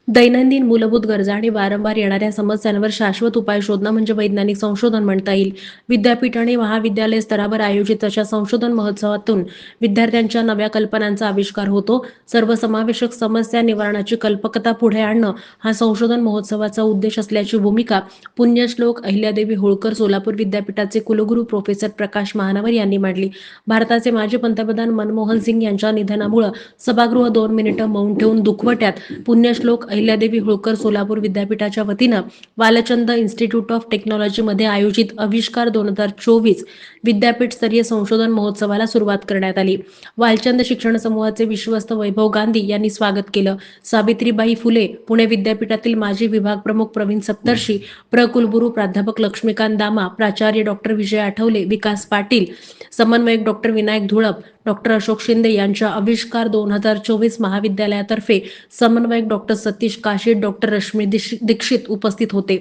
दैनंदिन मूलभूत गरजा आणि वारंवार येणाऱ्या समस्यांवर शाश्वत उपाय शोधणं म्हणजे वैज्ञानिक संशोधन म्हणता येईल. विद्यापीठ आणि महाविद्यालय स्तरावर आयोजित अशा संशोधन महोत्सवातून विद्यार्थ्यांच्या नव्या कल्पनांचा आविष्कार होतो. सर्वसमावेशक समस्या निवारणाची कल्पकता पुढे आणणं हा संशोधन महोत्सवाचा उद्देश असल्याची भूमिका पुण्यश्लोक अहिल्यादेवी होळकर सोलापूर विद्यापीठाचे कुलगुरू प्रोफेसर प्रकाश महानवर यांनी मांडली. भारताचे माजी पंतप्रधान मनमोहन सिंग यांच्या निधनामुळे सभागृह 2 मिनिटं मौन ठेवून दुखवट्यात. पुण्यश्लोक अहिल्यादेवी होळकर सोलापूर विद्यापीठाच्या वतीनं वालचंद इन्स्टिट्यूट ऑफ टेक्नॉलॉजीमध्ये आयोजित आविष्कार 2024 विद्यापीठस्तरीय संशोधन महोत्सवाला सुरुवात करण्यात आली. वालचंद शिक्षण समूहाचे विश्वस्त वैभव गांधी यांनी स्वागत केलं. सावित्रीबाई फुले पुणे विद्यापीठातील माजी विभाग प्रमुख प्रवीण सप्तर्षी, कुलगुरू प्राध्यापक लक्ष्मीकांत दामा, प्राचार्य डॉक्टर विजय आठवले, विकास पाटील, समन्वयक डॉक्टर विनायक धुळप, डॉक्टर अशोक शिंदे यांच्या आविष्कार 2024 महाविद्यालयातर्फे समन्वयक डॉक्टर सतीश काशीद, डॉक्टर रश्मी दीक्षित उपस्थित होते.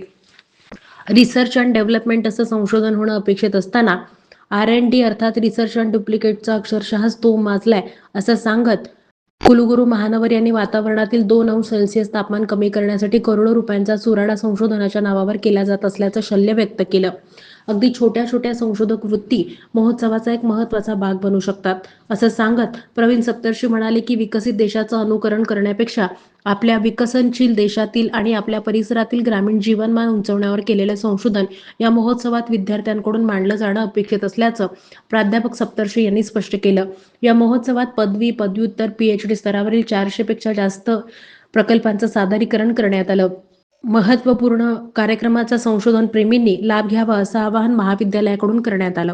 रिसर्च अँड डेव्हलपमेंट असं संशोधन होणं अपेक्षित असताना R&D अर्थात रिसर्च अँड डुप्लिकेटचा अक्षरशः स्तोम माजलाय असं सांगत कुलगुरू महानवर यांनी वातावरणातील 2°C तापमान कमी करण्यासाठी करोडो रुपयांचा चुराडा संशोधनाच्या नावावर केला जात असल्याचं शल्य व्यक्त केलं. अगदी छोट्या छोट्या संशोधक वृत्ती महोत्सवाचा एक महत्त्वाचा भाग बनू शकतात असं सांगत प्रवीण सप्तर्षी म्हणाले की विकसित देशाचं अनुकरण करण्यापेक्षा आपल्या विकसनशील देशातील आणि आपल्या परिसरातील ग्रामीण जीवनमान उंचावण्यावर केलेलं संशोधन या महोत्सवात विद्यार्थ्यांकडून मांडलं जाणं अपेक्षित असल्याचं प्राध्यापक सप्तर्षी यांनी स्पष्ट केलं. या महोत्सवात पदवी, पदव्युत्तर, PhD स्तरावरील 400 पेक्षा जास्त प्रकल्पांचं सादरीकरण करण्यात आलं. महत्त्वपूर्ण कार्यक्रमाचा संशोधन प्रेमींनी लाभ घ्यावा असं आवाहन महाविद्यालयाकडून करण्यात आलं.